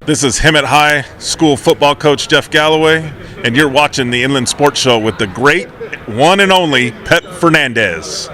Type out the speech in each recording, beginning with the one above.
This is Hemet High School football coach Jeff Galloway, and you're watching the Inland Sports Show with the great one and only Pep Fernandez.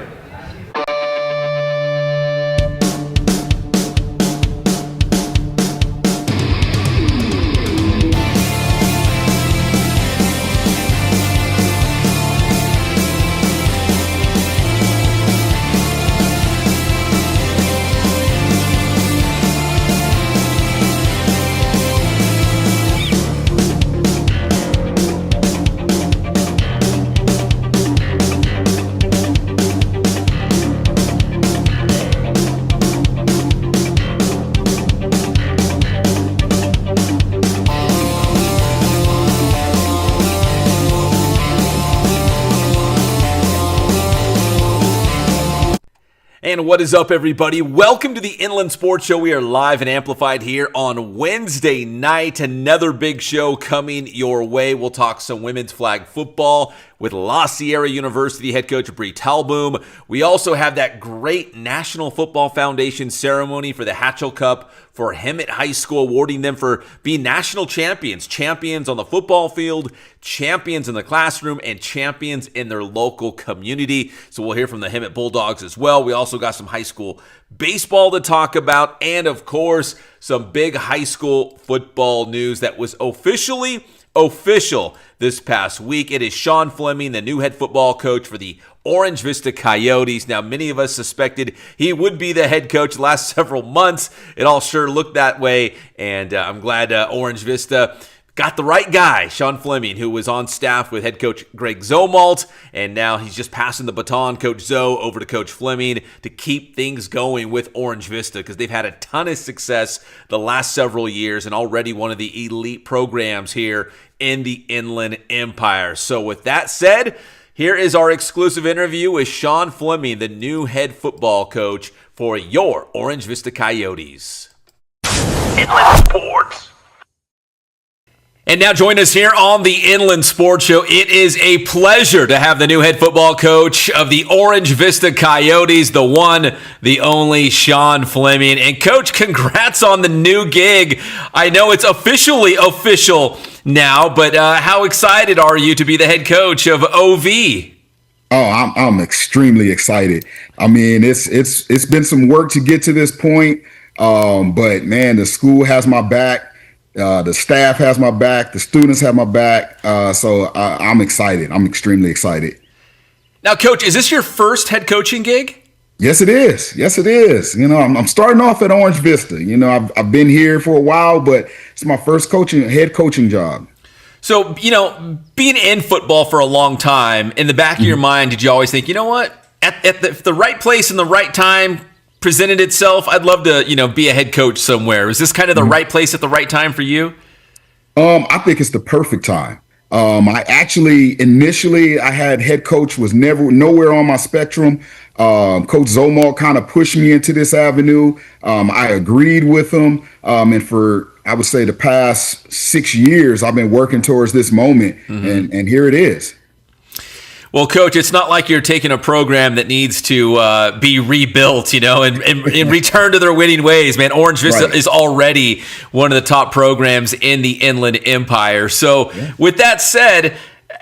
And what is up, everybody? Welcome to the Inland Sports Show. We are live and amplified here on Wednesday night. Another big show coming your way. We'll talk some women's flag football with La Sierra University head coach Bree Talboom. We also have that great National Football Foundation ceremony for the Hatchel Cup for Hemet High School, awarding them for being national champions. Champions on the football field, champions in the classroom, and champions in their local community. So we'll hear from the Hemet Bulldogs as well. We also got some high school baseball to talk about, and of course, some big high school football news that was officially official this past week. It is Shawn Fleming, the new head football coach for the Orange Vista Coyotes. Now, many of us suspected he would be the head coach the last several months. It all sure looked that way, and I'm glad Orange Vista got the right guy, Shawn Fleming, who was on staff with head coach Greg Zomalt, and now he's just passing the baton, Coach Zoe, over to Coach Fleming to keep things going with Orange Vista, because they've had a ton of success the last several years and already one of the elite programs here in the Inland Empire. So with that said, here is our exclusive interview with Shawn Fleming, the new head football coach for your Orange Vista Coyotes. Inland Sports. And now join us here on the Inland Sports Show. It is a pleasure to have the new head football coach of the Orange Vista Coyotes, the one, the only Shawn Fleming. And Coach, congrats on the new gig. I know it's officially official now, but how excited are you to be the head coach of OV? Oh, I'm extremely excited. I mean, it's been some work to get to this point, but man, the school has my back. The staff has my back. The students have my back. So I'm excited. I'm extremely excited. Now, Coach, is this your first head coaching gig? Yes, it is. Yes, it is. You know, I'm starting off at Orange Vista. You know, I've been here for a while, but it's my first head coaching job. So, you know, being in football for a long time, in the back of your mind, did you always think, you know what, at the right place in the right time presented itself, I'd love to, you know, be a head coach somewhere? Is this kind of the right place at the right time for you? I think it's the perfect time. I actually initially I had head coach was nowhere on my spectrum. Coach Zomal kind of pushed me into this avenue. I agreed with him, and for I would say the past 6 years, I've been working towards this moment, and here it is. Well, Coach, it's not like you're taking a program that needs to be rebuilt, you know, and return to their winning ways, man. Orange Vista is already one of the top programs in the Inland Empire. So with that said,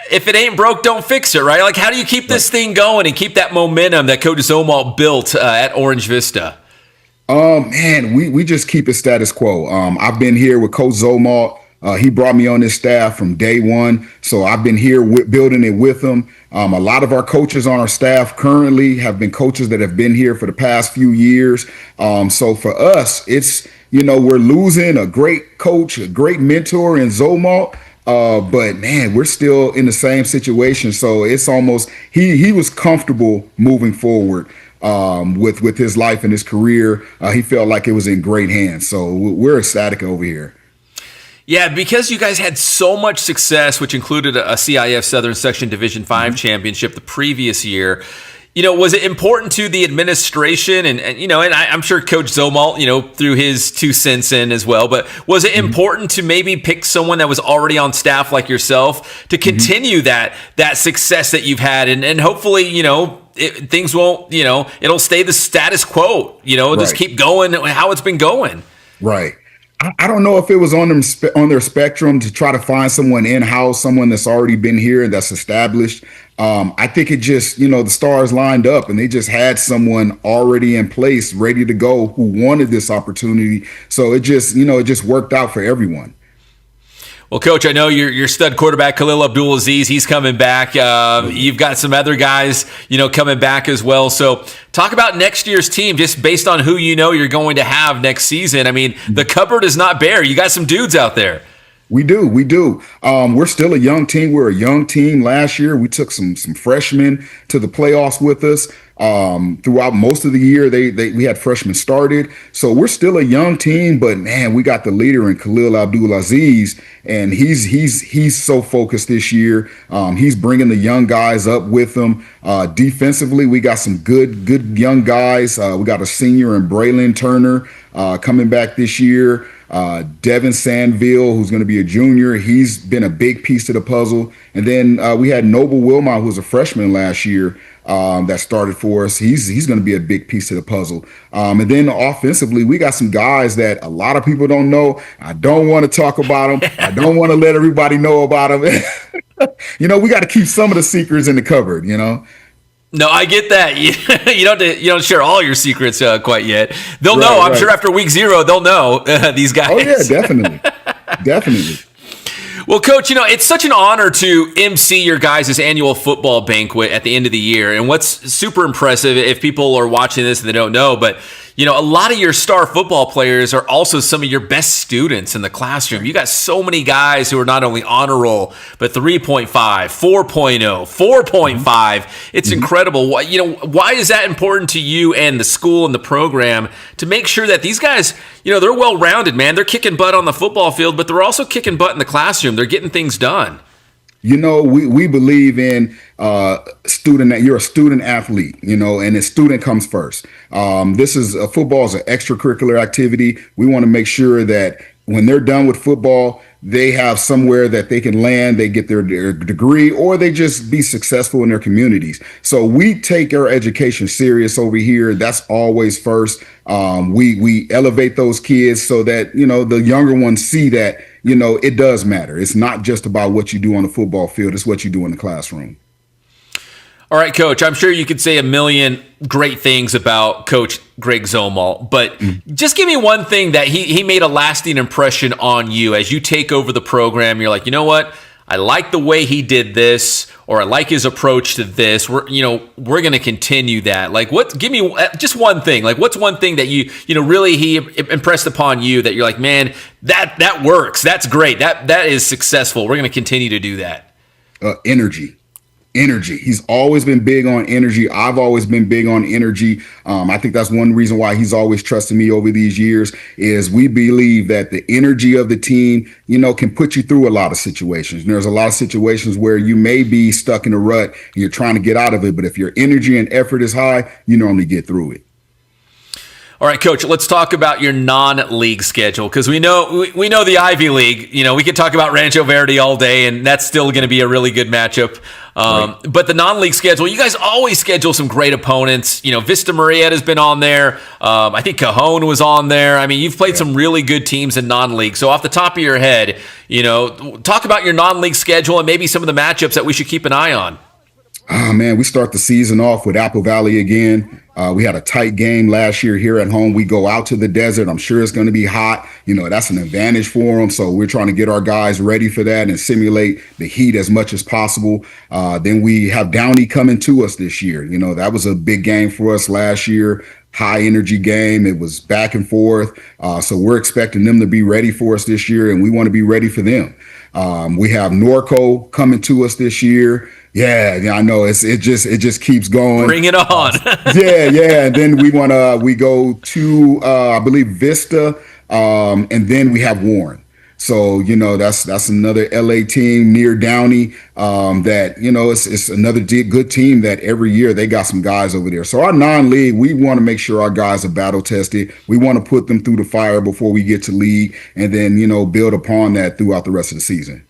if it ain't broke, don't fix it, right? Like, how do you keep this thing going and keep that momentum that Coach Zomal built at Orange Vista? Man, we just keep it status quo. I've been here with Coach Zomal. He brought me on his staff from day one, so I've been here building it with him. A lot of our coaches on our staff currently have been coaches that have been here for the past few years. So for us, it's, you know, we're losing a great coach, a great mentor in Zomal, but man, we're still in the same situation. So it's almost he was comfortable moving forward with his life and his career. He felt like it was in great hands. So we're ecstatic over here. Yeah, because you guys had so much success, which included a CIF Southern Section Division 5 championship the previous year, you know, was it important to the administration and you know, and I'm sure Coach Zomal, you know, threw his 2 cents in as well, but was it important to maybe pick someone that was already on staff like yourself to continue that success that you've had and hopefully, you know, things won't, you know, it'll stay the status quo, you know, just keep going how it's been going. Right. I don't know if it was on them on their spectrum to try to find someone in house, someone that's already been here and that's established. I think it just, the stars lined up and they just had someone already in place, ready to go, who wanted this opportunity. So it just, it just worked out for everyone. Well, Coach, I know your stud quarterback, Khalil Abdulaziz, he's coming back. You've got some other guys, coming back as well. So talk about next year's team, just based on who you're going to have next season. I mean, the cupboard is not bare. You got some dudes out there. We do. We're still a young team. We're a young team. Last year, we took some freshmen to the playoffs with us. Throughout most of the year, we had freshmen started. So we're still a young team, but man, we got the leader in Khalil Abdulaziz, and he's so focused this year. He's bringing the young guys up with him. Defensively, we got some good young guys. We got a senior in Braylon Turner coming back this year. Devin Sandville, who's going to be a junior, he's been a big piece to the puzzle. And then we had Noble Wilmot, who was a freshman last year, that started for us. He's going to be a big piece to the puzzle. And then offensively, we got some guys that a lot of people don't know. I don't want to talk about them. I don't want to let everybody know about them. We got to keep some of the secrets in the cupboard, No, I get that. You don't share all your secrets quite yet. They'll know. I'm sure after week 0, they'll know these guys. Oh yeah, definitely. Well, Coach, it's such an honor to MC your guys' annual football banquet at the end of the year. And what's super impressive, if people are watching this and they don't know, but a lot of your star football players are also some of your best students in the classroom. You got so many guys who are not only honor roll, but 3.5, 4.0, 4.5. It's incredible. Why is that important to you and the school and the program to make sure that these guys, they're well-rounded, man. They're kicking butt on the football field, but they're also kicking butt in the classroom. They're getting things done. We believe in that you're a student athlete, and the student comes first. Football is an extracurricular activity. We want to make sure that when they're done with football, they have somewhere that they can land, they get their degree, or they just be successful in their communities. So we take our education serious over here. That's always first. We elevate those kids so that, the younger ones see that, it does matter. It's not just about what you do on the football field. It's what you do in the classroom. All right, Coach, I'm sure you could say a million great things about Coach Greg Zomalt, but just give me one thing that he made a lasting impression on you as you take over the program. You're like, you know what? I like the way he did this, or I like his approach to this. We're going to continue that. Like, give me just one thing. Like, what's one thing that really he impressed upon you that you're like, man, that works. That's great. That is successful. We're going to continue to do that. Energy. He's always been big on energy. I've always been big on energy. I think that's one reason why he's always trusted me over these years is we believe that the energy of the team, can put you through a lot of situations. And there's a lot of situations where you may be stuck in a rut and you're trying to get out of it. But if your energy and effort is high, you normally get through it. All right, Coach, let's talk about your non-league schedule, because we know the Ivy League. We could talk about Rancho Verde all day, and that's still going to be a really good matchup. Right. But the non-league schedule, you guys always schedule some great opponents. Vista Marietta has been on there. I think Cajon was on there. I mean, you've played some really good teams in non-league. So off the top of your head, talk about your non-league schedule and maybe some of the matchups that we should keep an eye on. Oh, man, we start the season off with Apple Valley again. We had a tight game last year here at home. We go out to the desert. I'm sure it's going to be hot. That's an advantage for them. So we're trying to get our guys ready for that and simulate the heat as much as possible. Then we have Downey coming to us this year. That was a big game for us last year. High energy game. It was back and forth. So we're expecting them to be ready for us this year, and we want to be ready for them. We have Norco coming to us this year. Yeah, I know. It just keeps going. Bring it on. Yeah. And then we go to I believe Vista, and then we have Warren. So that's another LA team near Downey. It's another good team that every year they got some guys over there. So our non-league, we want to make sure our guys are battle tested. We want to put them through the fire before we get to league, and then build upon that throughout the rest of the season.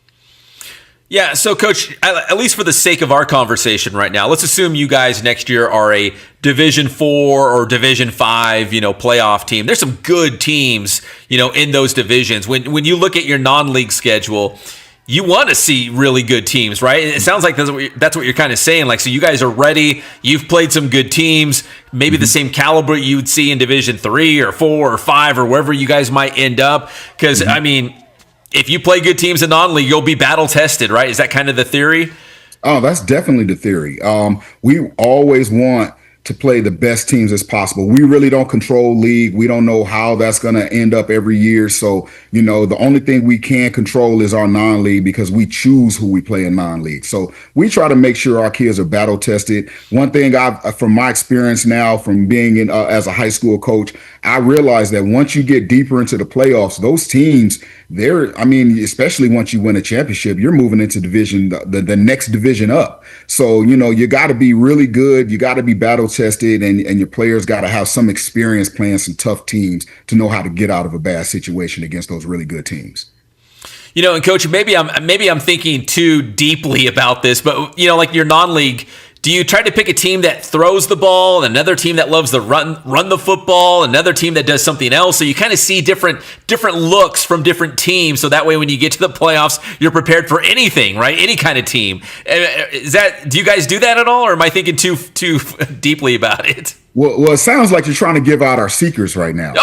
Yeah, so Coach, at least for the sake of our conversation right now, let's assume you guys next year are a Division 4 or Division 5, playoff team. There's some good teams, in those divisions. When you look at your non-league schedule, you want to see really good teams, right? It sounds like that's what you're kind of saying. Like, so you guys are ready. You've played some good teams, maybe the same caliber you would see in Division 3 or 4 or 5 or wherever you guys might end up. Because, if you play good teams in non-league, you'll be battle tested, right? Is that kind of the theory? Oh, that's definitely the theory. We always want to play the best teams as possible. We really don't control league. We don't know how that's going to end up every year. So, the only thing we can control is our non-league, because we choose who we play in non-league. So we try to make sure our kids are battle tested. One thing from my experience now, from being as a high school coach, I realized that once you get deeper into the playoffs, those teams, especially once you win a championship, you're moving into division, the next division up. So, you got to be really good. You got to be battle tested, and your players got to have some experience playing some tough teams to know how to get out of a bad situation against those really good teams. And Coach, maybe I'm thinking too deeply about this, but like your non-league, do you try to pick a team that throws the ball, another team that loves to run the football, another team that does something else? So you kind of see different looks from different teams. So that way, when you get to the playoffs, you're prepared for anything, right? Any kind of team. Do you guys do that at all, or am I thinking too deeply about it? Well, it sounds like you're trying to give out our secrets right now.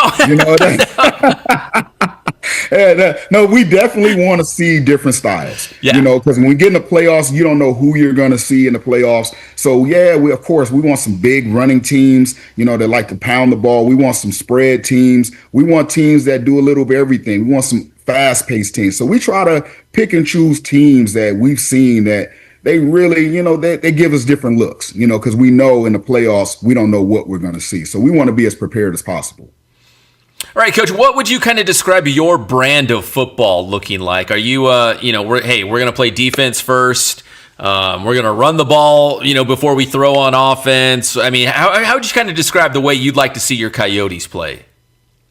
No, we definitely want to see different styles. Yeah. Because when we get in the playoffs, you don't know who you're going to see in the playoffs. So yeah, we want some big running teams, that like to pound the ball. We want some spread teams. We want teams that do a little bit of everything. We want some fast-paced teams. So we try to pick and choose teams that we've seen that they really, they give us different looks, because we know in the playoffs, we don't know what we're going to see. So we want to be as prepared as possible. All right, Coach, what would you kind of describe your brand of football looking like? Are you, we're going to play defense first. We're going to run the ball, before we throw on offense. How would you kind of describe the way you'd like to see your Coyotes play?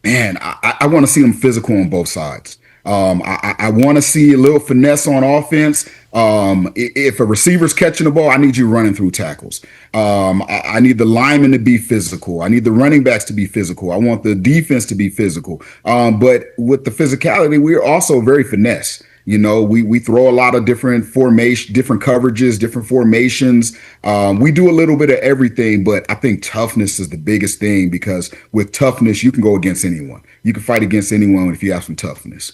Man, I want to see them physical on both sides. I want to see a little finesse on offense. If a receiver's catching the ball, I need you running through tackles. I need the linemen to be physical. I need the running backs to be physical. I want the defense to be physical. But with the physicality, we're also very finesse. We throw a lot of different different coverages, different formations. We do a little bit of everything, but I think toughness is the biggest thing, because with toughness, you can go against anyone. You can fight against anyone if you have some toughness.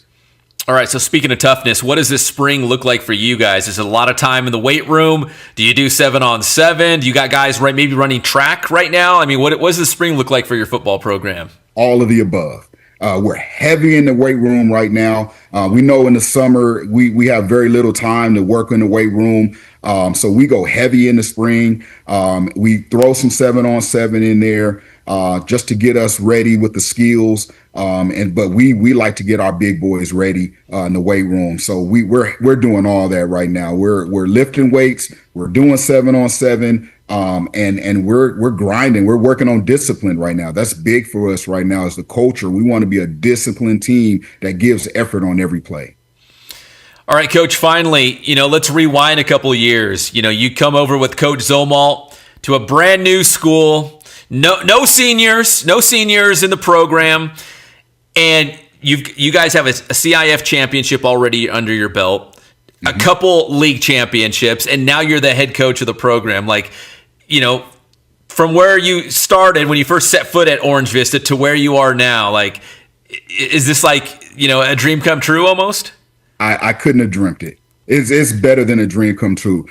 All right, so speaking of toughness, what does this spring look like for you guys? Is it a lot of time in the weight room? Do you do 7-on-7? Do you got guys maybe running track right now? What does the spring look like for your football program? All of the above. We're heavy in the weight room right now. We know in the summer we have very little time to work in the weight room. So we go heavy in the spring. We throw some 7-on-7 in there just to get us ready with the skills. But we like to get our big boys ready in the weight room. So we're doing all that right now. We're lifting weights. We're doing 7-on-7. And we're grinding. We're working on discipline right now. That's big for us right now as the culture. We want to be a disciplined team that gives effort on every play. All right, Coach, finally, let's rewind a couple of years. You come over with Coach Zomalt to a brand new school, no seniors in the program, and you guys have a CIF championship already under your belt, a couple league championships, and now you're the head coach of the program. From where you started when you first set foot at Orange Vista to where you are now, is this a dream come true almost? I couldn't have dreamt it. It's better than a dream come true.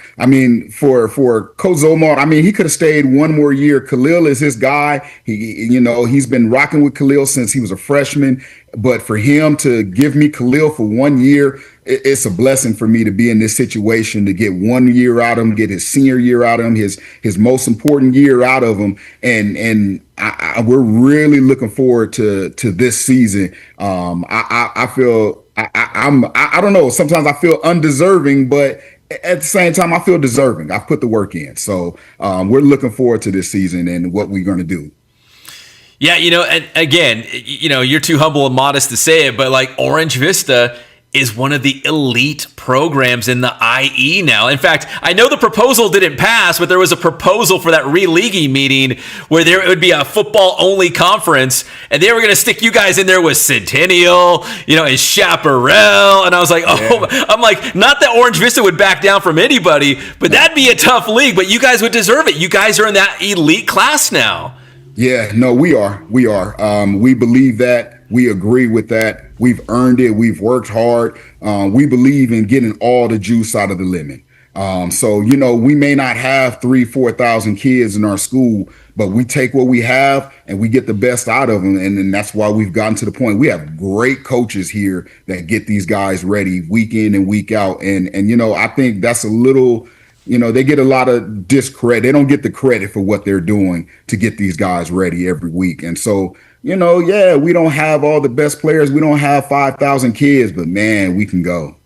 For Coach Zomalt, he could have stayed one more year. Khalil is his guy. He's been rocking with Khalil since he was a freshman. But for him to give me Khalil for 1 year, it's a blessing for me to be in this situation, to get 1 year out of him, get his senior year out of him, his most important year out of him. And we're really looking forward to this season. I feel I don't know. Sometimes I feel undeserving, but at the same time, I feel deserving. I've put the work in. So we're looking forward to this season and what we're going to do. Yeah, and again, you're too humble and modest to say it, but Orange Vista is one of the elite programs in the IE now. In fact, I know the proposal didn't pass, but there was a proposal for that re-leaguing meeting where there would be a football-only conference, and they were going to stick you guys in there with Centennial, and Chaparral. And I was like, I'm like, not that Orange Vista would back down from anybody, but that'd be a tough league. But you guys would deserve it. You guys are in that elite class now. Yeah, no, we are. We believe that. We agree with that. We've earned it. We've worked hard. We believe in getting all the juice out of the lemon. So, we may not have 3,000-4,000 kids in our school, but we take what we have and we get the best out of them. And that's why we've gotten to the point. We have great coaches here that get these guys ready week in and week out. And I think that's a little, they get a lot of discredit. They don't get the credit for what they're doing to get these guys ready every week. And so, we don't have all the best players. We don't have 5,000 kids, but man, we can go.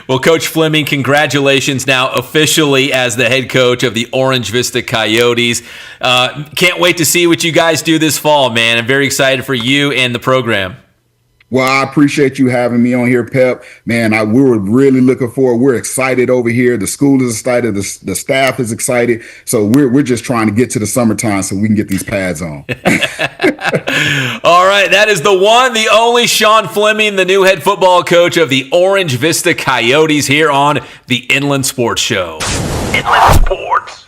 Well, Coach Fleming, congratulations now officially as the head coach of the Orange Vista Coyotes. Can't wait to see what you guys do this fall, man. I'm very excited for you and the program. Well, I appreciate you having me on here, Pep. Man, we were really looking forward. We're excited over here. The school is excited. The staff is excited. So we're just trying to get to the summertime so we can get these pads on. All right, that is the one, the only Shawn Fleming, the new head football coach of the Orange Vista Coyotes here on the Inland Sports Show. Inland Sports.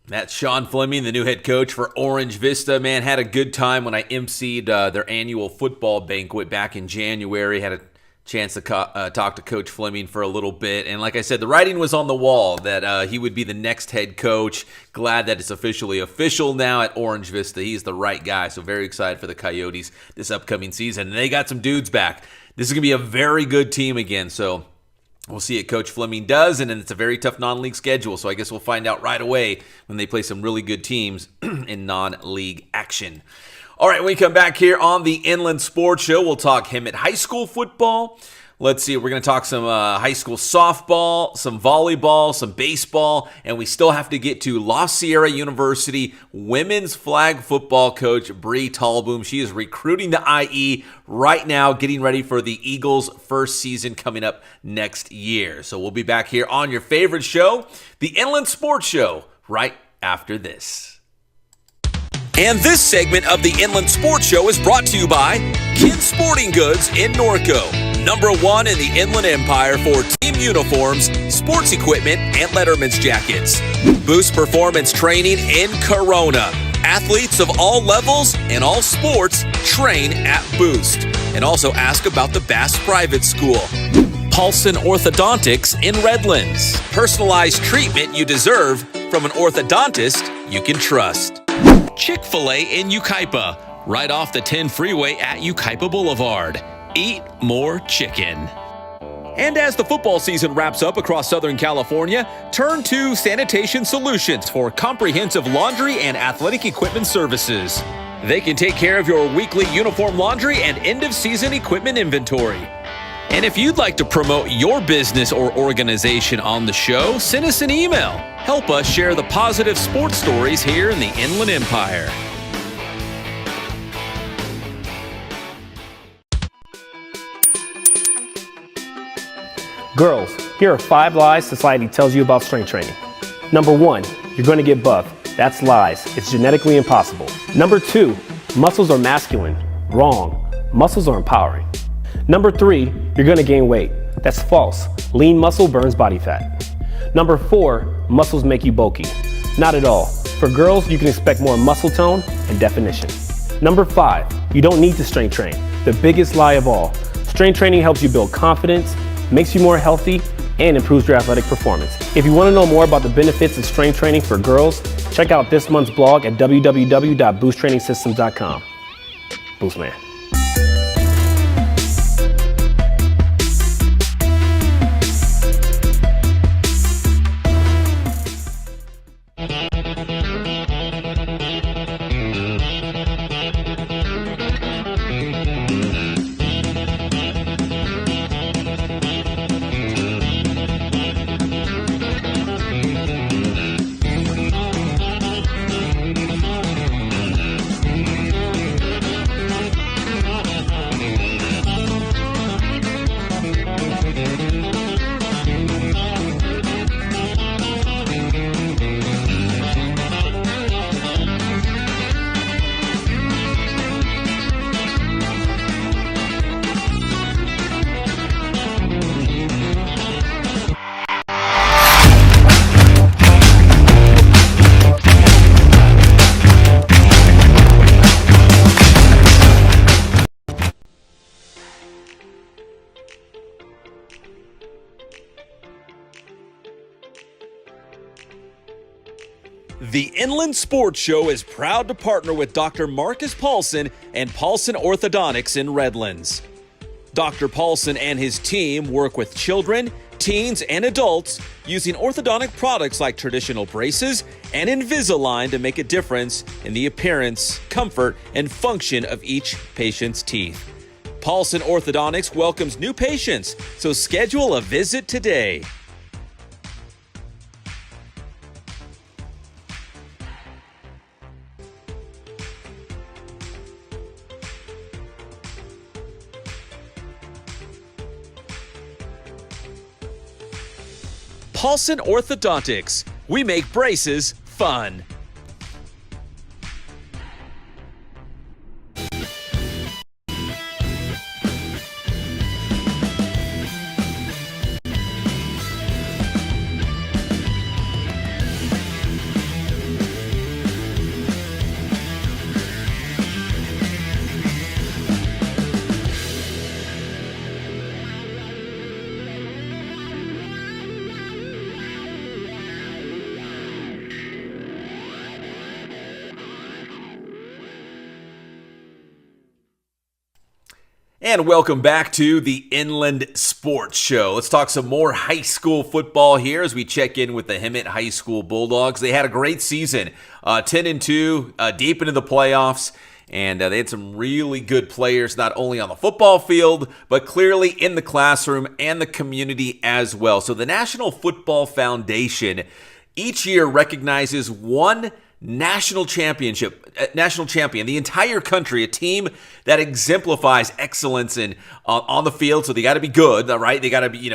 That's Shawn Fleming, the new head coach for Orange Vista. Man, had a good time when I emceed their annual football banquet back in January. Had a chance to talk to Coach Fleming for a little bit. And like I said, the writing was on the wall that he would be the next head coach. Glad that it's officially official now at Orange Vista. He's the right guy. So very excited for the Coyotes this upcoming season. And they got some dudes back. This is going to be a very good team again. So we'll see what Coach Fleming does, and then it's a very tough non-league schedule, so I guess we'll find out right away when they play some really good teams in non-league action. All right, when we come back here on the Inland Sports Show, we'll talk Hemet High School football. Let's see, we're going to talk some high school softball, some volleyball, some baseball, and we still have to get to La Sierra University women's flag football coach Bree Talboom. She is recruiting the IE right now, getting ready for the Eagles' first season coming up next year. So we'll be back here on your favorite show, the Inland Sports Show, right after this. And this segment of the Inland Sports Show is brought to you by Kids Sporting Goods in Norco, #1 in the Inland Empire for team uniforms, sports equipment, and Letterman's jackets. Boost Performance Training in Corona. Athletes of all levels and all sports train at Boost. And also ask about the Bass Private School. Paulson Orthodontics in Redlands. Personalized treatment you deserve from an orthodontist you can trust. Chick-fil-A in Yucaipa, right off the 10 freeway at Yucaipa Boulevard. Eat more chicken. And as the football season wraps up across Southern California, turn to Sanitation Solutions for comprehensive laundry and athletic equipment services. They can take care of your weekly uniform laundry and end-of-season equipment inventory. And if you'd like to promote your business or organization on the show, send us an email. Help us share the positive sports stories here in the Inland Empire. Girls, here are 5 lies society tells you about strength training. Number 1, you're going to get buff. That's lies. It's genetically impossible. Number 2, muscles are masculine. Wrong. Muscles are empowering. Number 3, you're going to gain weight. That's false. Lean muscle burns body fat. Number 4, muscles make you bulky. Not at all. For girls, you can expect more muscle tone and definition. Number 5, you don't need to strength train. The biggest lie of all. Strength training helps you build confidence, makes you more healthy, and improves your athletic performance. If you want to know more about the benefits of strength training for girls, check out this month's blog at www.boosttrainingsystems.com. Boost Man. The Inland Sports Show is proud to partner with Dr. Marcus Paulson and Paulson Orthodontics in Redlands. Dr. Paulson and his team work with children, teens, and adults using orthodontic products like traditional braces and Invisalign to make a difference in the appearance, comfort, and function of each patient's teeth. Paulson Orthodontics welcomes new patients, so schedule a visit today. Paulson Orthodontics. We make braces fun. And welcome back to the Inland Sports Show. Let's talk some more high school football here as we check in with the Hemet High School Bulldogs. They had a great season, 10-2, deep into the playoffs, and they had some really good players, not only on the football field, but clearly in the classroom and the community as well. So the National Football Foundation each year recognizes one national champion, the entire country, a team that exemplifies excellence in on the field. So they got to be good, right? They got to be,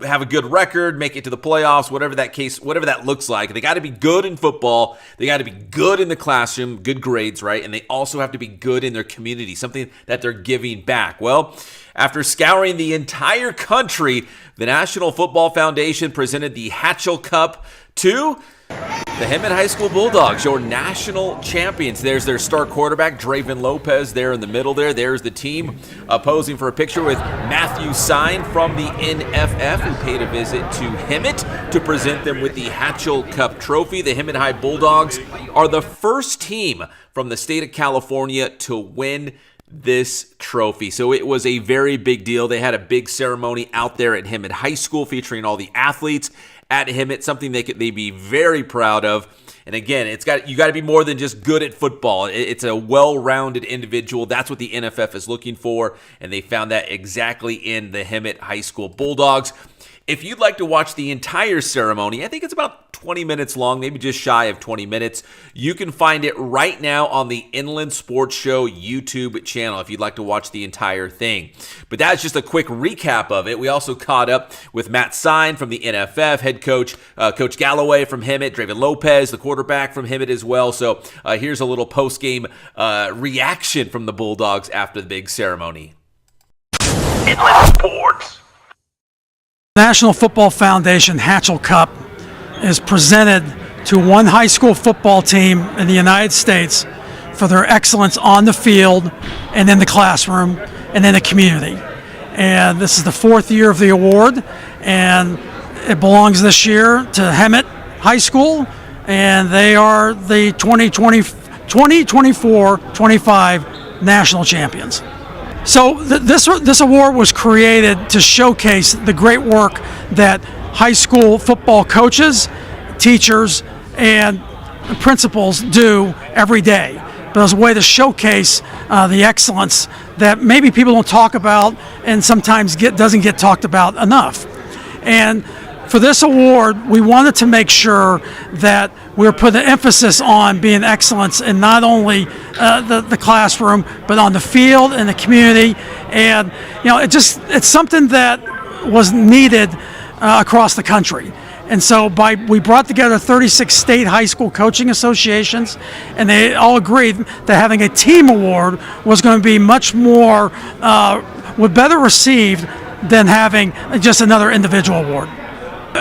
have a good record, make it to the playoffs, whatever that looks like. They got to be good in football. They got to be good in the classroom, good grades, right? And they also have to be good in their community, something that they're giving back. Well, after scouring the entire country, the National Football Foundation presented the Hatchel Cup to the Hemet High School Bulldogs, your national champions. There's their star quarterback, Draven Lopez, there in the middle there. There's the team posing for a picture with Matthew Sign from the NFF, who paid a visit to Hemet to present them with the Hatchel Cup trophy. The Hemet High Bulldogs are the first team from the state of California to win this trophy. So it was a very big deal. They had a big ceremony out there at Hemet High School featuring all the athletes at Hemet, something they'd be very proud of. And again, you got to be more than just good at football. It's a well-rounded individual. That's what the NFF is looking for, and they found that exactly in the Hemet High School Bulldogs. If you'd like to watch the entire ceremony, I think it's about 20 minutes long, maybe just shy of 20 minutes. You can find it right now on the Inland Sports Show YouTube channel if you'd like to watch the entire thing. But that's just a quick recap of it. We also caught up with Matt Sign from the NFF, head coach, Coach Galloway from Hemet, Draven Lopez, the quarterback from Hemet as well. So here's a little post-game reaction from the Bulldogs after the big ceremony. Inland Sports. National Football Foundation Hatchel Cup is presented to one high school football team in the United States for their excellence on the field and in the classroom and in the community. And this is the fourth year of the award, and it belongs this year to Hemet High School, and they are the 2024-25 national champions. So this award was created to showcase the great work that high school football coaches, teachers, and principals do every day. But as a way to showcase the excellence that maybe people don't talk about and sometimes doesn't get talked about enough. And for this award, we wanted to make sure that we were putting emphasis on being excellence in not only the classroom, but on the field and the community. And it's something that was needed across the country. And so we brought together 36 state high school coaching associations, and they all agreed that having a team award was going to be much more, better received than having just another individual award.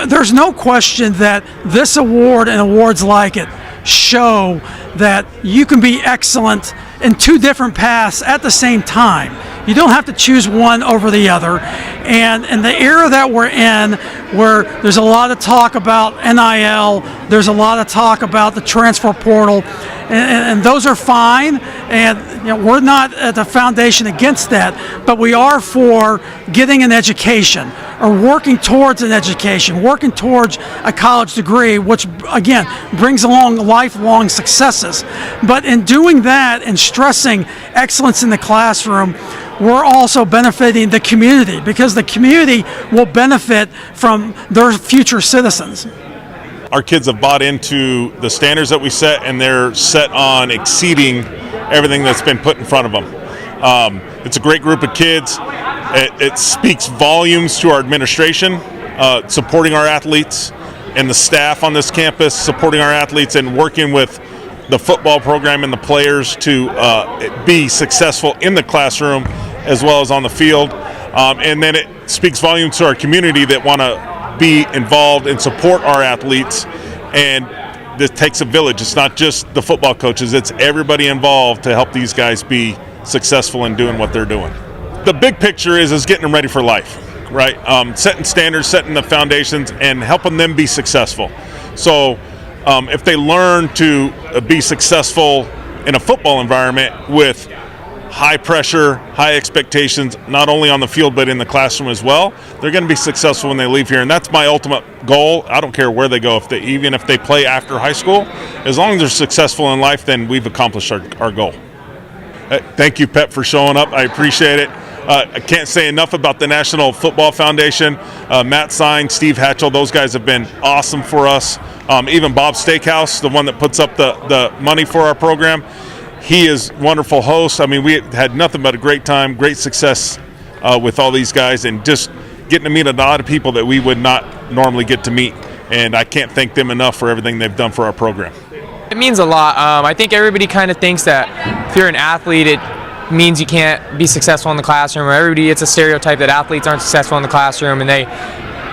There's no question that this award and awards like it show that you can be excellent in two different paths at the same time. You don't have to choose one over the other. And in the era that we're in, where there's a lot of talk about NIL, there's a lot of talk about the transfer portal, and those are fine. And we're not at the foundation against that, but we are for getting an education or working towards an education, working towards a college degree, which again brings along lifelong successes. But in doing that and stressing excellence in the classroom, we're also benefiting the community, because the community will benefit from their future citizens. Our kids have bought into the standards that we set, and they're set on exceeding everything that's been put in front of them. It's a great group of kids. It speaks volumes to our administration, supporting our athletes, and the staff on this campus supporting our athletes and working with the football program and the players to be successful in the classroom as well as on the field. And then it speaks volumes to our community that want to be involved and support our athletes. And this takes a village. It's not just the football coaches, it's everybody involved to help these guys be successful in doing what they're doing. The big picture is getting them ready for life, right? Setting standards, setting the foundations, and helping them be successful. So if they learn to be successful in a football environment with high pressure, high expectations, not only on the field but in the classroom as well, they're going to be successful when they leave here. And that's my ultimate goal. I don't care where they go, even if they play after high school, as long as they're successful in life, then we've accomplished our goal. Thank you, Pep, for showing up. I appreciate it. I can't say enough about the National Football Foundation. Matt Sign, Steve Hatchell, those guys have been awesome for us. Even Bob Steakhouse, the one that puts up the money for our program, he is wonderful host. I mean, we had nothing but a great time, great success with all these guys, and just getting to meet a lot of people that we would not normally get to meet. And I can't thank them enough for everything they've done for our program. It means a lot. I think everybody kind of thinks that if you're an athlete, it means you can't be successful in the classroom, or everybody, it's a stereotype that athletes aren't successful in the classroom and they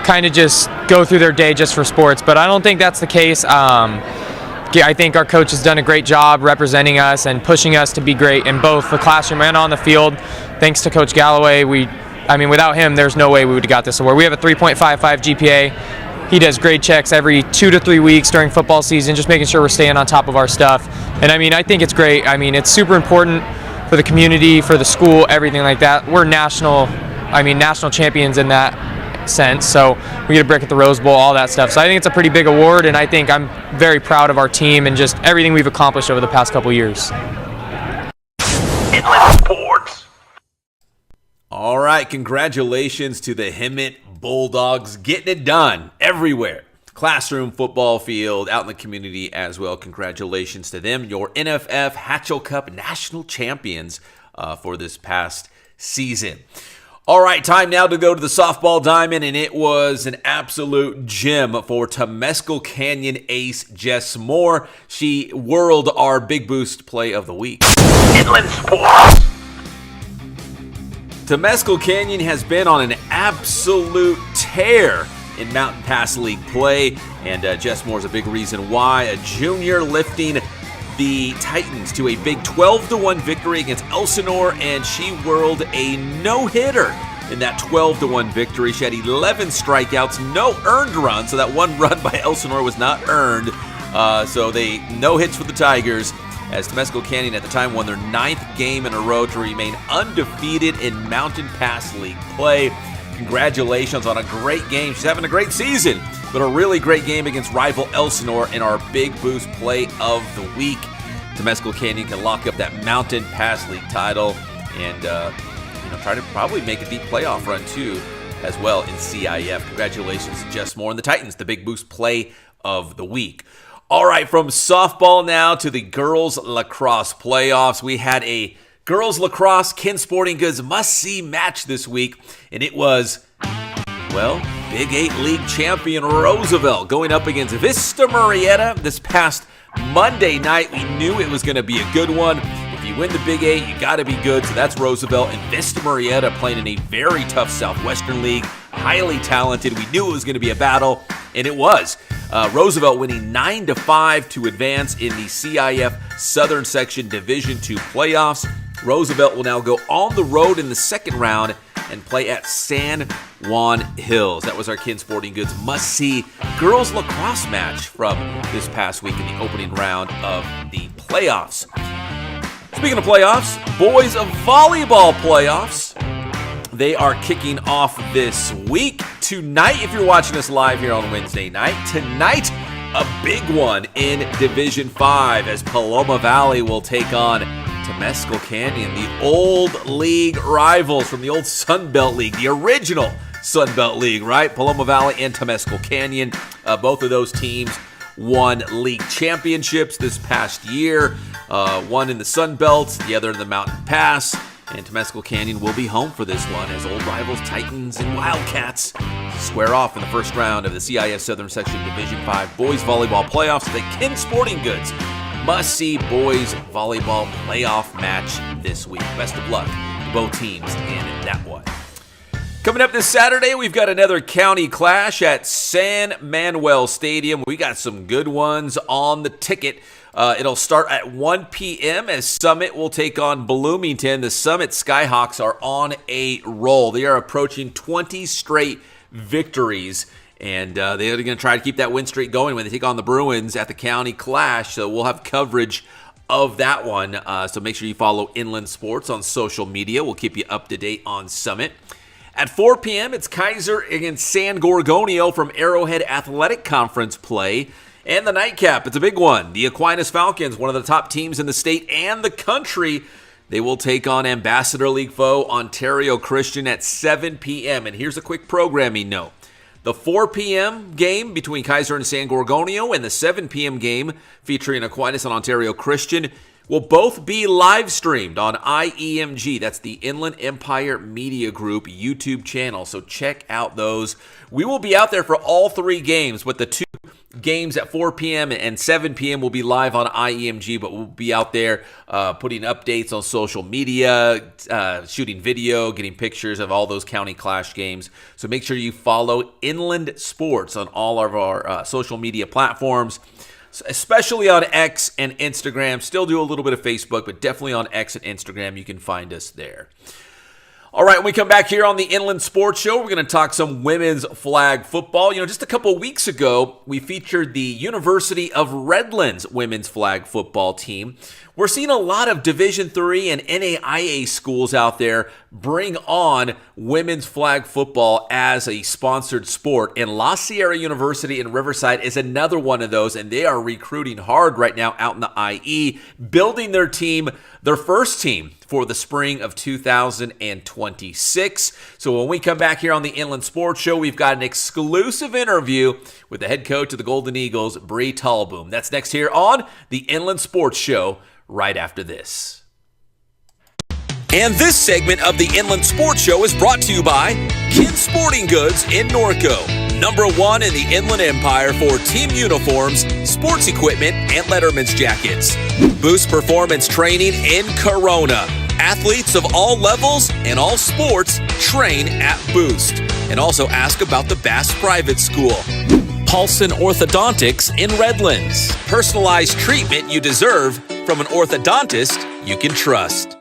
kind of just go through their day just for sports. But I don't think that's the case. I think our coach has done a great job representing us and pushing us to be great in both the classroom and on the field. Thanks to Coach Galloway, without him, there's no way we would have got this award. We have a 3.55 GPA. He does grade checks every 2 to 3 weeks during football season, just making sure we're staying on top of our stuff. And I think it's great. It's super important for the community, for the school, everything like that. We're national champions in that sense. So we get a brick at the Rose Bowl, all that stuff. So I think it's a pretty big award, and I think I'm very proud of our team and just everything we've accomplished over the past couple years. Inland Sports. All right, congratulations to the Hemet Bulldogs, getting it done everywhere. Classroom, football field, out in the community as well. Congratulations to them, your NFF Hatchel Cup national champions for this past season. All right, time now to go to the softball diamond, and it was an absolute gem for Temescal Canyon ace Jess Moore. She whirled our Big Boost play of the week. Inland Sports. Temescal Canyon has been on an absolute tear in Mountain Pass League play, and Jess Moore's a big reason why. A junior lifting the Titans to a big 12-1 victory against Elsinore, and she whirled a no-hitter in that 12-1 victory. She had 11 strikeouts, no earned runs, so that one run by Elsinore was not earned. So they no hits for the Tigers, as Temescal Canyon at the time won their 9th game in a row to remain undefeated in Mountain Pass League play. Congratulations on a great game. She's having a great season, but a really great game against rival Elsinore in our Big Boost play of the week. Temescal Canyon can lock up that Mountain Pass League title and try to probably make a deep playoff run too as well in CIF. Congratulations to Jess Moore and the Titans, the Big Boost play of the week. All right, from softball now to the girls lacrosse playoffs. We had a girls lacrosse Ken Sporting Goods must-see match this week, and it was, Big 8 League champion Roosevelt going up against Vista Marietta this past Monday night. We knew it was going to be a good one. If you win the Big 8, you got to be good. So that's Roosevelt and Vista Marietta playing in a very tough Southwestern League, highly talented. We knew it was going to be a battle, and it was. Roosevelt winning 9-5 to advance in the CIF Southern Section Division II playoffs. Roosevelt will now go on the road in the second round and play at San Juan Hills. That was our Kin Sporting Goods must-see girls lacrosse match from this past week in the opening round of the playoffs. Speaking of playoffs, boys volleyball playoffs. They are kicking off this week. Tonight, if you're watching us live here on Wednesday night, tonight, a big one in Division 5 as Paloma Valley will take on Temescal Canyon, the old league rivals from the old Sun Belt League, the original Sun Belt League, right? Paloma Valley and Temescal Canyon. Both of those teams won league championships this past year. One in the Sun Belt, the other in the Mountain Pass. And Temescal Canyon will be home for this one as old rivals Titans and Wildcats square off in the first round of the CIF Southern Section Division 5 Boys Volleyball Playoffs. The Kin Sporting Goods must-see boys volleyball playoff match this week. Best of luck to both teams in that one. Coming up this Saturday, we've got another county clash at San Manuel Stadium. We got some good ones on the ticket. It'll start at 1 p.m. as Summit will take on Bloomington. The Summit Skyhawks are on a roll. They are approaching 20 straight victories, and they're going to try to keep that win streak going when they take on the Bruins at the county clash. So we'll have coverage of that one. So make sure you follow Inland Sports on social media. We'll keep you up to date on Summit. At 4 p.m., it's Kaiser against San Gorgonio from Arrowhead Athletic Conference play. And the nightcap, it's a big one. The Aquinas Falcons, one of the top teams in the state and the country, they will take on Ambassador League foe Ontario Christian at 7 p.m. And here's a quick programming note. The 4 p.m. game between Kaiser and San Gorgonio and the 7 p.m. game featuring Aquinas and Ontario Christian will both be live streamed on IEMG. That's the Inland Empire Media Group YouTube channel. So check out those. We will be out there for all three games, but the two games at 4 p.m. and 7 p.m. will be live on IEMG, but we'll be out there putting updates on social media, shooting video, getting pictures of all those county clash games. So make sure you follow Inland Sports on all of our social media platforms, especially on X and Instagram. Still do a little bit of Facebook, but definitely on X and Instagram. You can find us there. All right, when we come back here on the Inland Sports Show, we're going to talk some women's flag football. You know, just a couple of weeks ago, we featured the University of Redlands women's flag football team. We're seeing a lot of Division III and NAIA schools out there bring on women's flag football as a sponsored sport. And La Sierra University in Riverside is another one of those, and they are recruiting hard right now out in the IE, building their team, their first team for the spring of 2026. So when we come back here on the Inland Sports Show, we've got an exclusive interview with the head coach of the Golden Eagles, Bree Talboom. That's next here on the Inland Sports Show, right after this. And this segment of the Inland Sports Show is brought to you by Kin Sporting Goods in Norco, #1 in the Inland Empire for team uniforms, sports equipment, and letterman's jackets. Boost Performance Training in Corona. Athletes of all levels and all sports train at Boost. And also ask about the Bass Private School. Paulson Orthodontics in Redlands. Personalized treatment you deserve from an orthodontist you can trust.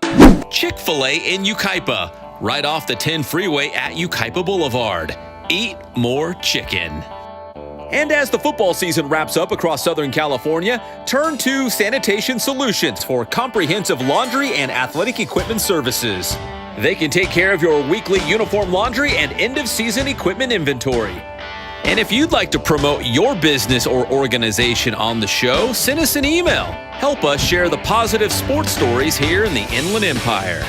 Chick-fil-A in Yucaipa, right off the 10 freeway at Yucaipa Boulevard. Eat more chicken. And as the football season wraps up across Southern California, turn to Sanitation Solutions for comprehensive laundry and athletic equipment services. They can take care of your weekly uniform laundry and end-of-season equipment inventory. And if you'd like to promote your business or organization on the show, send us an email. Help us share the positive sports stories here in the Inland Empire.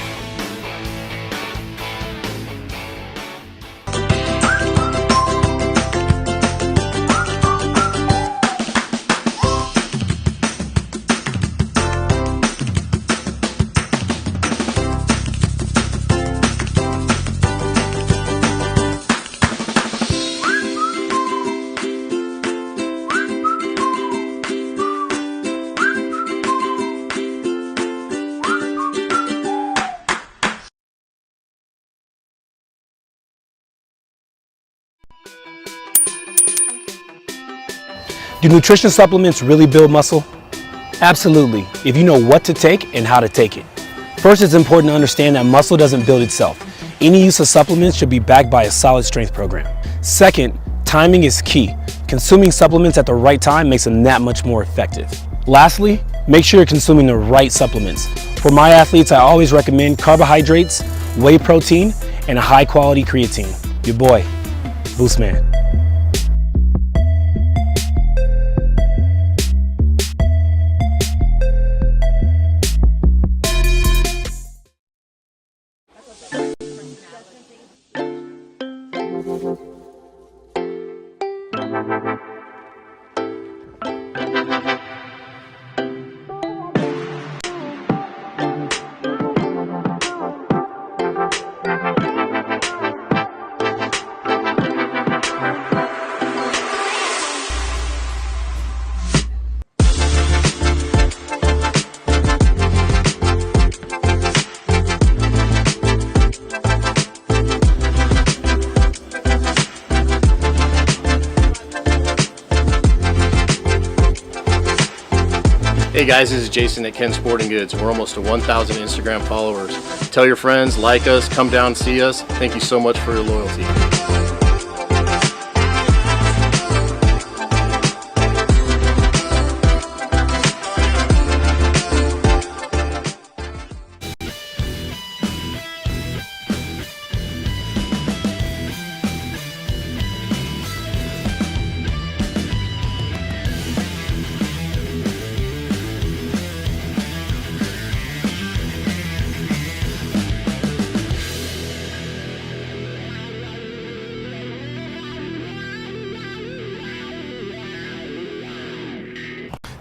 Do nutrition supplements really build muscle? Absolutely, if you know what to take and how to take it. First, it's important to understand that muscle doesn't build itself. Any use of supplements should be backed by a solid strength program. Second, timing is key. Consuming supplements at the right time makes them that much more effective. Lastly, make sure you're consuming the right supplements. For my athletes, I always recommend carbohydrates, whey protein, and a high-quality creatine. Your boy, Boostman. Hey guys, this is Jason at Ken Sporting Goods. We're almost to 1,000 Instagram followers. Tell your friends, like us, come down and see us. Thank you so much for your loyalty.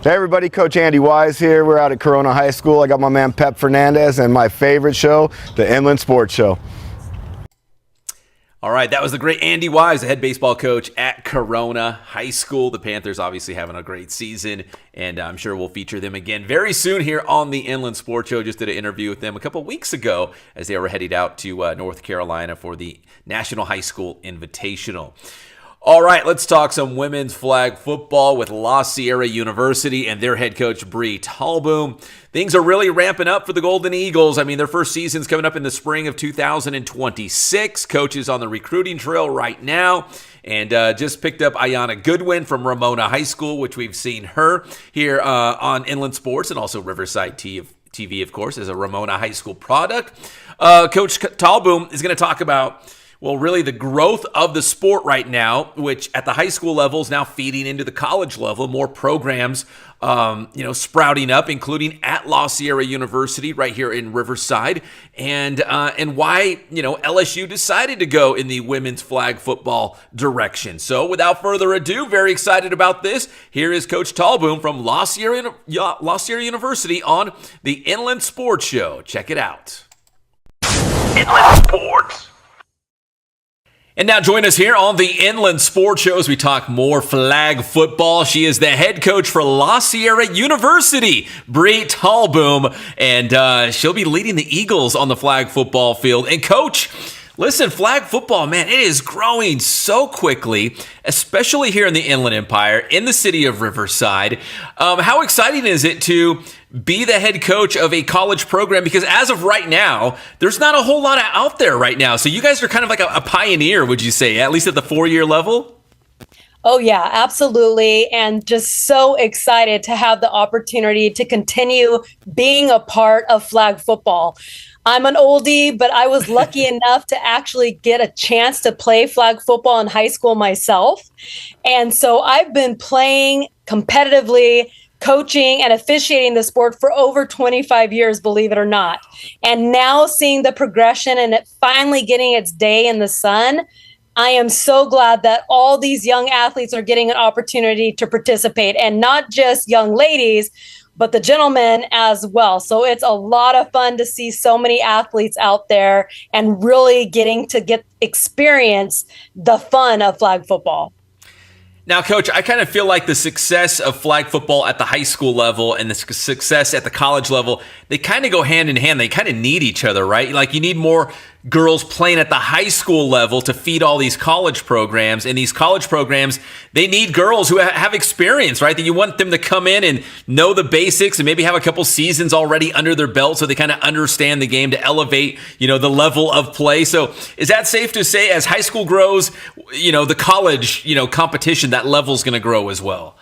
Hey everybody, Coach Andy Wise here. We're out at Corona High School. I got my man Pep Fernandez and my favorite show, the Inland Sports Show. All right, that was the great Andy Wise, the head baseball coach at Corona High School. The Panthers obviously having a great season, and I'm sure we'll feature them again very soon here on the Inland Sports Show. Just did an interview with them a couple weeks ago as they were headed out to North Carolina for the National High School Invitational. All right, let's talk some women's flag football with La Sierra University and their head coach, Bree Talboom. Things are really ramping up for the Golden Eagles. I mean, their first season's coming up in the spring of 2026. Coach is on the recruiting trail right now and just picked up Ayanna Goodwin from Ramona High School, which we've seen her here on Inland Sports and also Riverside TV, of course, as a Ramona High School product. Coach Talboom is going to talk about really the growth of the sport right now, which at the high school level is now feeding into the college level. More programs, sprouting up, including at La Sierra University right here in Riverside, and why LSU decided to go in the women's flag football direction. So, without further ado, very excited about this. Here is Coach Talboom from La Sierra University on the Inland Sports Show. Check it out. Inland Sports. And now join us here on the Inland Sports Show as we talk more flag football. She is the head coach for La Sierra University, Bree Talboom, and she'll be leading the Eagles on the flag football field. And Coach, listen, flag football, man, it is growing so quickly, especially here in the Inland Empire, in the city of Riverside. How exciting is it to be the head coach of a college program? Because as of right now, there's not a whole lot out there right now. So you guys are kind of like a pioneer, would you say, at least at the 4-year level? Oh, yeah, absolutely. And just so excited to have the opportunity to continue being a part of flag football. I'm an oldie, but I was lucky enough to actually get a chance to play flag football in high school myself. And so I've been playing competitively, coaching and officiating the sport for over 25 years, believe it or not. And now seeing the progression and it finally getting its day in the sun, I am so glad that all these young athletes are getting an opportunity to participate, and not just young ladies, but the gentlemen as well. So it's a lot of fun to see so many athletes out there and really getting to experience the fun of flag football. Now, Coach, I kind of feel like the success of flag football at the high school level and the success at the college level, they kind of go hand in hand. They kind of need each other, right? Like you need more girls playing at the high school level to feed all these college programs. And these college programs, they need girls who have experience, right? That you want them to come in and know the basics and maybe have a couple seasons already under their belt so they kind of understand the game to elevate, the level of play. So is that safe to say as high school grows, the college, competition, that level's going to grow as well?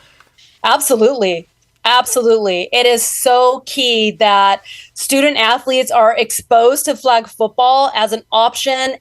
Absolutely. Absolutely. It is so key that student athletes are exposed to flag football as an option.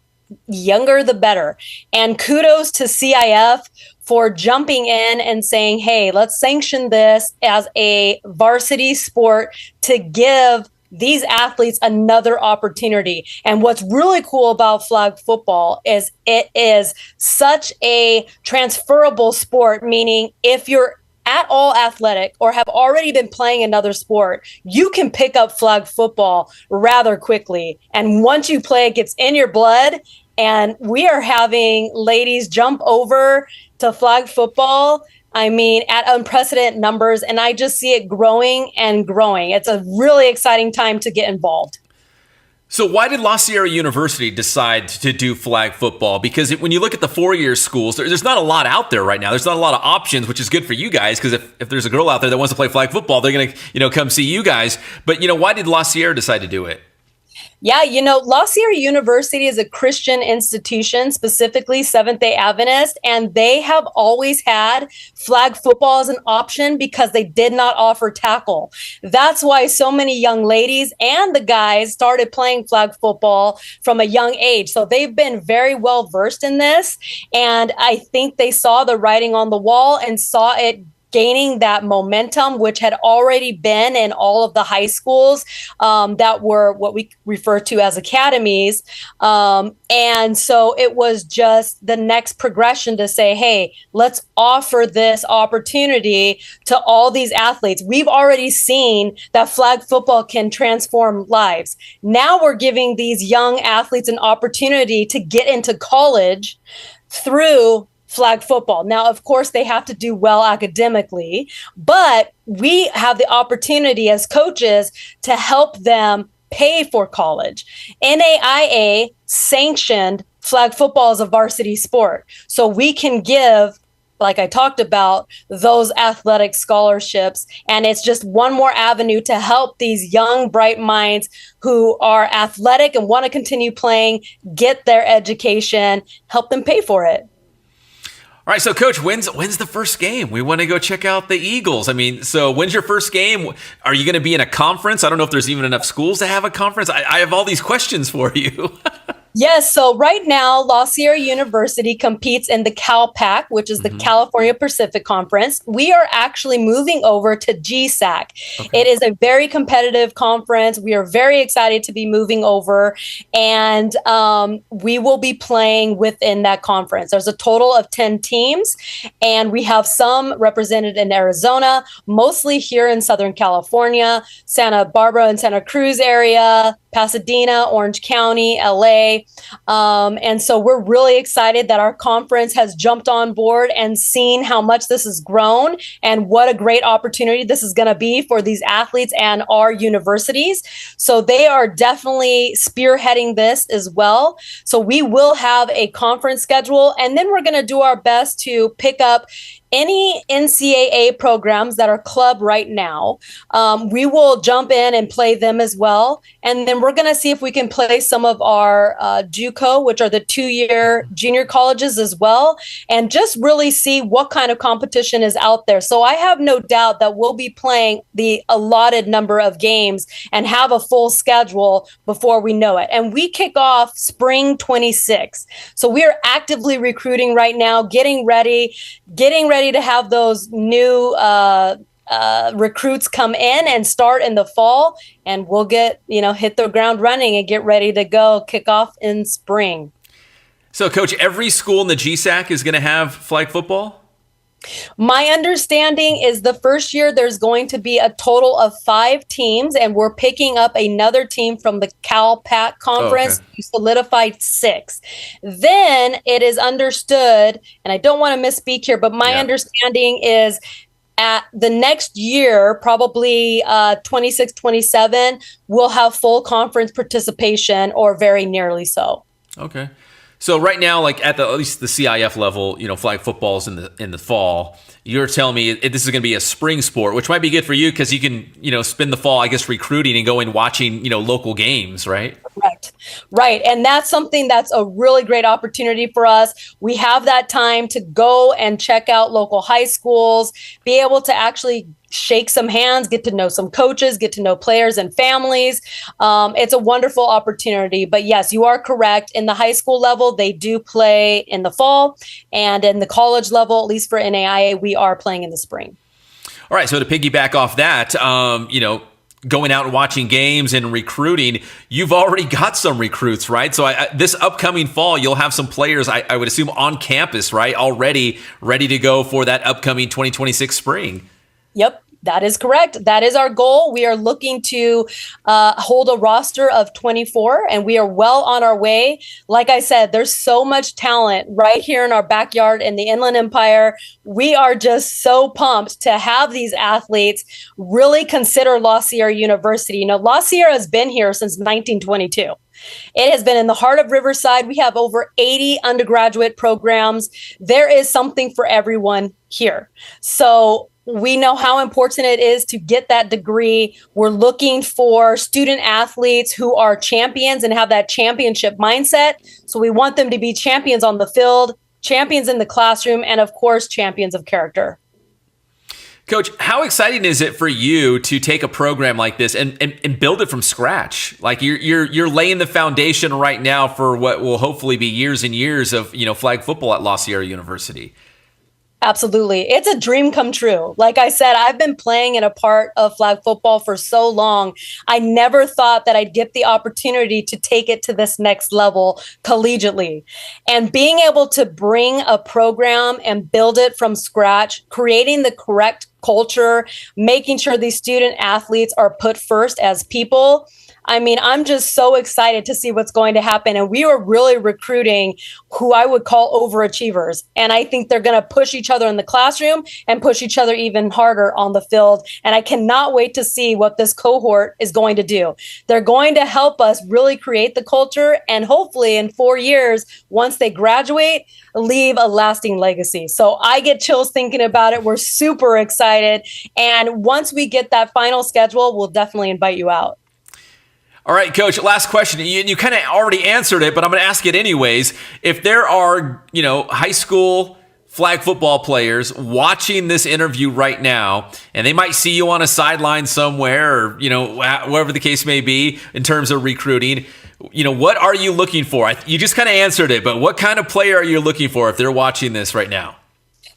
Younger, the better. And kudos to CIF for jumping in and saying, hey, let's sanction this as a varsity sport to give these athletes another opportunity. And what's really cool about flag football is it is such a transferable sport, meaning if you're at all athletic or have already been playing another sport, you can pick up flag football rather quickly. And once you play, it gets in your blood. And we are having ladies jump over to flag football, at unprecedented numbers. And I just see it growing and growing. It's a really exciting time to get involved. So why did La Sierra University decide to do flag football? Because when you look at the four-year schools, there's not a lot out there right now. There's not a lot of options, which is good for you guys, because if there's a girl out there that wants to play flag football, they're going to come see you guys. But why did La Sierra decide to do it? Yeah, La Sierra University is a Christian institution, specifically Seventh-day Adventist, and they have always had flag football as an option because they did not offer tackle. That's why so many young ladies and the guys started playing flag football from a young age. So they've been very well versed in this, and I think they saw the writing on the wall and saw it gaining that momentum, which had already been in all of the high schools that were what we refer to as academies. And so it was just the next progression to say, hey, let's offer this opportunity to all these athletes. We've already seen that flag football can transform lives. Now we're giving these young athletes an opportunity to get into college through flag football. Now, of course, they have to do well academically, but we have the opportunity as coaches to help them pay for college. NAIA sanctioned flag football as a varsity sport. So we can give, like I talked about, those athletic scholarships. And it's just one more avenue to help these young, bright minds who are athletic and want to continue playing, get their education, help them pay for it. All right, so Coach, when's the first game? We want to go check out the Eagles. So when's your first game? Are you going to be in a conference? I don't know if there's even enough schools to have a conference. I have all these questions for you. Yes. So right now, La Sierra University competes in the CalPAC, which is the California Pacific Conference. We are actually moving over to GSAC. Okay. It is a very competitive conference. We are very excited to be moving over, and we will be playing within that conference. There's a total of 10 teams, and we have some represented in Arizona, mostly here in Southern California, Santa Barbara and Santa Cruz area, Pasadena, Orange County, LA. And so we're really excited that our conference has jumped on board and seen how much this has grown and what a great opportunity this is going to be for these athletes and our universities. So they are definitely spearheading this as well. So we will have a conference schedule, and then we're going to do our best to pick up any NCAA programs that are club right now. We will jump in and play them as well. And then we're going to see if we can play some of our JUCO, which are the 2-year junior colleges as well, and just really see what kind of competition is out there. So I have no doubt that we'll be playing the allotted number of games and have a full schedule before we know it. And we kick off spring 26. So we are actively recruiting right now, getting ready to have those new recruits come in and start in the fall, and we'll get, hit the ground running and get ready to go kick off in spring. So, Coach, every school in the GSAC is going to have flag football? My understanding is the first year there's going to be a total of 5 teams, and we're picking up another team from the CalPAC conference to solidify 6. Then it is understood, and I don't want to misspeak here, but my understanding is at the next year, probably 26, 27, we'll have full conference participation or very nearly so. Okay. So right now, like at least the CIF level, flag football's in the fall. You're telling me this is going to be a spring sport, which might be good for you because you can, spend the fall, I guess, recruiting and going watching, local games, right? Correct. Right. And that's something that's a really great opportunity for us. We have that time to go and check out local high schools, be able to actually shake some hands, get to know some coaches, get to know players and families. It's a wonderful opportunity. But yes, you are correct. In the high school level, they do play in the fall. And in the college level, at least for NAIA, we are playing in the spring. All right. So to piggyback off that, going out and watching games and recruiting, you've already got some recruits, right? So this upcoming fall, you'll have some players, I would assume, on campus, right? Already ready to go for that upcoming 2026 spring. Yep, that is correct. That is our goal. We are looking to hold a roster of 24, and we are well on our way. Like I said, there's so much talent right here in our backyard in the Inland Empire. We are just so pumped to have these athletes really consider La Sierra University. La Sierra has been here since 1922. It has been in the heart of Riverside. We have over 80 undergraduate programs. There is something for everyone here. So we know how important it is to get that degree. We're looking for student athletes who are champions and have that championship mindset. So we want them to be champions on the field, champions in the classroom, and of course, champions of character. Coach, how exciting is it for you to take a program like this and build it from scratch? Like you're laying the foundation right now for what will hopefully be years and years of, flag football at La Sierra University. Absolutely. It's a dream come true. Like I said, I've been playing in a part of flag football for so long. I never thought that I'd get the opportunity to take it to this next level collegiately. And being able to bring a program and build it from scratch, creating the correct culture, making sure these student athletes are put first as people. I mean, I'm just so excited to see what's going to happen. And we are really recruiting who I would call overachievers. And I think they're going to push each other in the classroom and push each other even harder on the field. And I cannot wait to see what this cohort is going to do. They're going to help us really create the culture and hopefully in 4 years, once they graduate, leave a lasting legacy. So I get chills thinking about it. We're super excited. And once we get that final schedule, we'll definitely invite you out. All right, Coach, last question. You kind of already answered it, but I'm going to ask it anyways. If there are, high school flag football players watching this interview right now, and they might see you on a sideline somewhere or, wherever the case may be in terms of recruiting, what are you looking for? You just kind of answered it, but what kind of player are you looking for if they're watching this right now?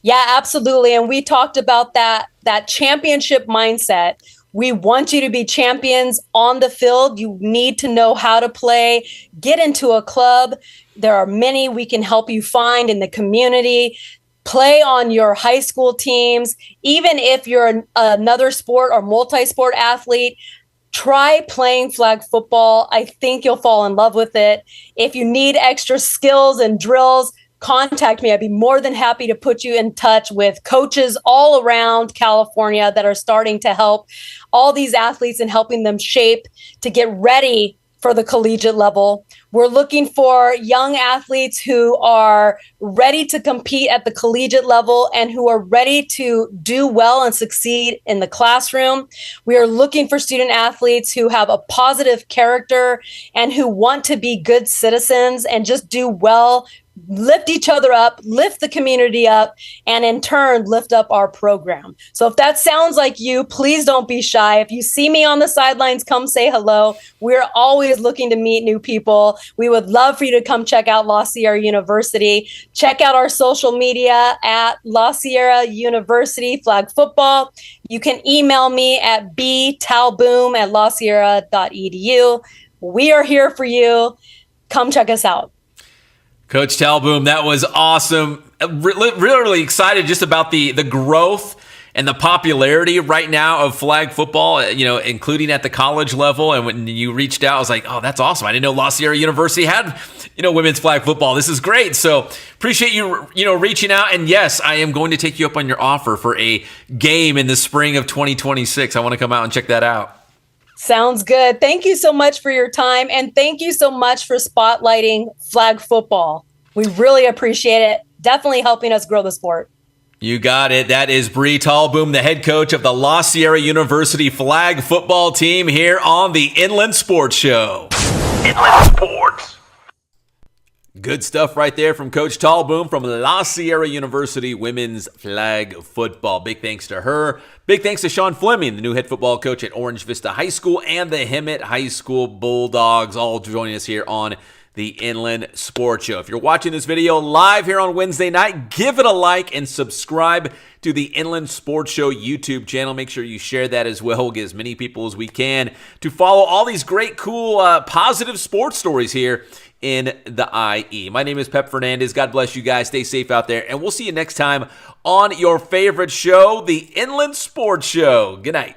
Yeah, absolutely. And we talked about that championship mindset. We want you to be champions on the field. You need to know how to play. Get into a club. There are many we can help you find in the community. Play on your high school teams. Even if you're another sport or multi-sport athlete, try playing flag football. I think you'll fall in love with it. If you need extra skills and drills, contact me. I'd be more than happy to put you in touch with coaches all around California that are starting to help all these athletes and helping them shape to get ready for the collegiate level. We're looking for young athletes who are ready to compete at the collegiate level and who are ready to do well and succeed in the classroom. We are looking for student athletes who have a positive character and who want to be good citizens and just do well, lift each other up, lift the community up, and in turn, lift up our program. So if that sounds like you, please don't be shy. If you see me on the sidelines, come say hello. We're always looking to meet new people. We would love for you to come check out La Sierra University. Check out our social media at La Sierra University Flag Football. You can email me at btalboom@lasierra.edu. We are here for you. Come check us out. Coach Talboom, that was awesome. Really excited just about the growth and the popularity right now of flag football, including at the college level. And when you reached out, I was like, oh, that's awesome. I didn't know La Sierra University had, women's flag football. This is great. So appreciate you, reaching out. And yes, I am going to take you up on your offer for a game in the spring of 2026. I want to come out and check that out. Sounds good. Thank you so much for your time. And thank you so much for spotlighting flag football. We really appreciate it. Definitely helping us grow the sport. You got it. That is Bree Talboom, the head coach of the La Sierra University flag football team here on the Inland Sports Show. Inland Sports. Good stuff right there from Coach Talboom from La Sierra University women's flag football. Big thanks to her. Big thanks to Shawn Fleming, the new head football coach at Orange Vista High School, and the Hemet High School Bulldogs, all joining us here on the Inland Sports Show. If you're watching this video live here on Wednesday night, give it a like and subscribe to the Inland Sports Show YouTube channel. Make sure you share that as well. We'll get as many people as we can to follow all these great, cool, positive sports stories here in the IE. My name is Pep Fernandez. God bless you guys. Stay safe out there, and we'll see you next time on your favorite show, the Inland Sports Show. Good night.